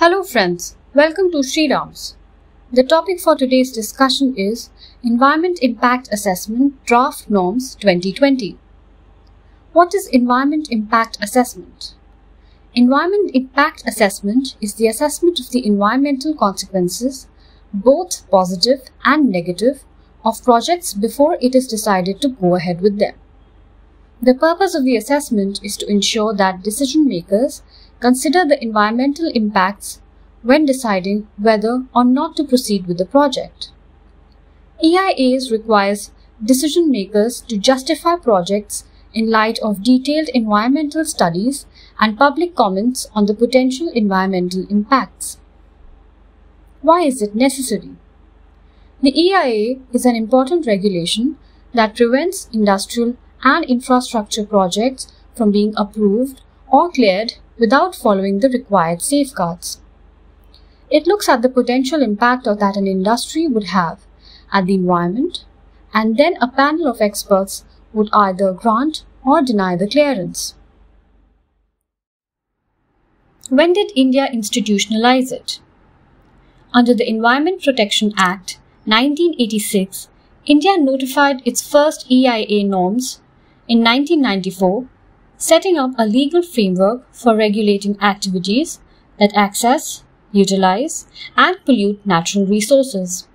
Hello friends, welcome to Sriram's. The topic for today's discussion is Environment Impact Assessment Draft Norms 2020. What is Environment Impact Assessment? Environment Impact Assessment is the assessment of the environmental consequences, both positive and negative, of projects before it is decided to go ahead with them. The purpose of the assessment is to ensure that decision makers consider the environmental impacts when deciding whether or not to proceed with the project. EIAs requires decision makers to justify projects in light of detailed environmental studies and public comments on the potential environmental impacts. Why is it necessary? The EIA is an important regulation that prevents industrial and infrastructure projects from being approved or cleared without following the required safeguards. It looks at the potential impact that an industry would have at the environment, and then a panel of experts would either grant or deny the clearance. When did India institutionalize it? Under the Environment Protection Act 1986, India notified its first EIA norms in 1994, setting up a legal framework for regulating activities that access, utilize, and pollute natural resources.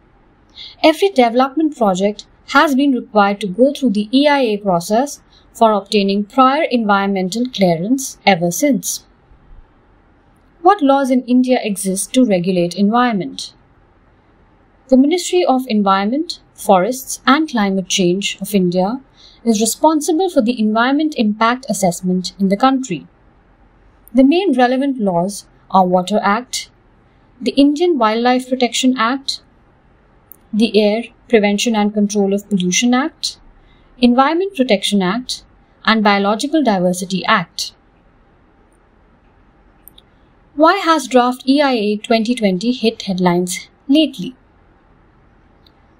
Every development project has been required to go through the EIA process for obtaining prior environmental clearance ever since. What laws in India exist to regulate environment? The Ministry of Environment, Forests and Climate Change of India is responsible for the environment impact assessment in the country. The main relevant laws are Water Act, the Indian Wildlife Protection Act, the Air Prevention and Control of Pollution Act, Environment Protection Act, and Biological Diversity Act. Why has Draft EIA 2020 hit headlines lately?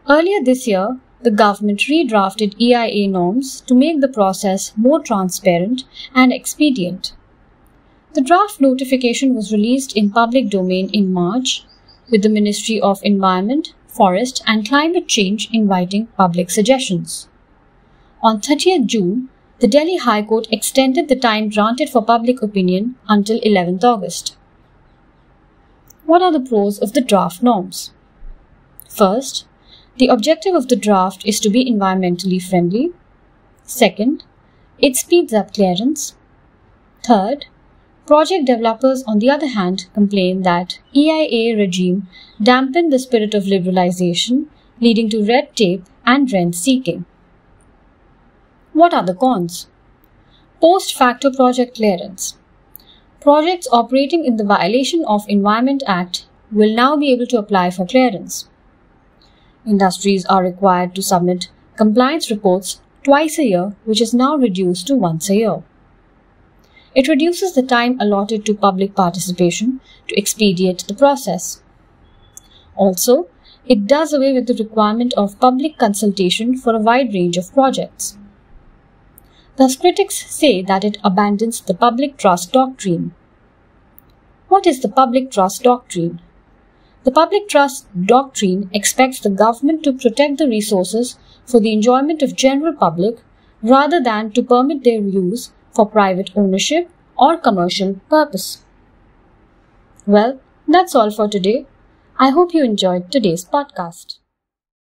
Earlier this year, the government redrafted EIA norms to make the process more transparent and expedient. The draft notification was released in public domain in March, with the Ministry of Environment, Forest and Climate Change inviting public suggestions. On 30th June, the Delhi High Court extended the time granted for public opinion until 11th August. What are the pros of the draft norms? First, the objective of the draft is to be environmentally friendly. Second, it speeds up clearance. Third, project developers, on the other hand, complain that EIA regime dampened the spirit of liberalization, leading to red tape and rent-seeking. What are the cons? Post-facto project clearance. Projects operating in the violation of Environment Act will now be able to apply for clearance. Industries are required to submit compliance reports twice a year, which is now reduced to once a year. It reduces the time allotted to public participation to expedite the process. Also, it does away with the requirement of public consultation for a wide range of projects. Thus, critics say that it abandons the public trust doctrine. What is the public trust doctrine? The public trust doctrine expects the government to protect the resources for the enjoyment of general public rather than to permit their use for private ownership or commercial purpose. Well, that's all for today. I hope you enjoyed today's podcast.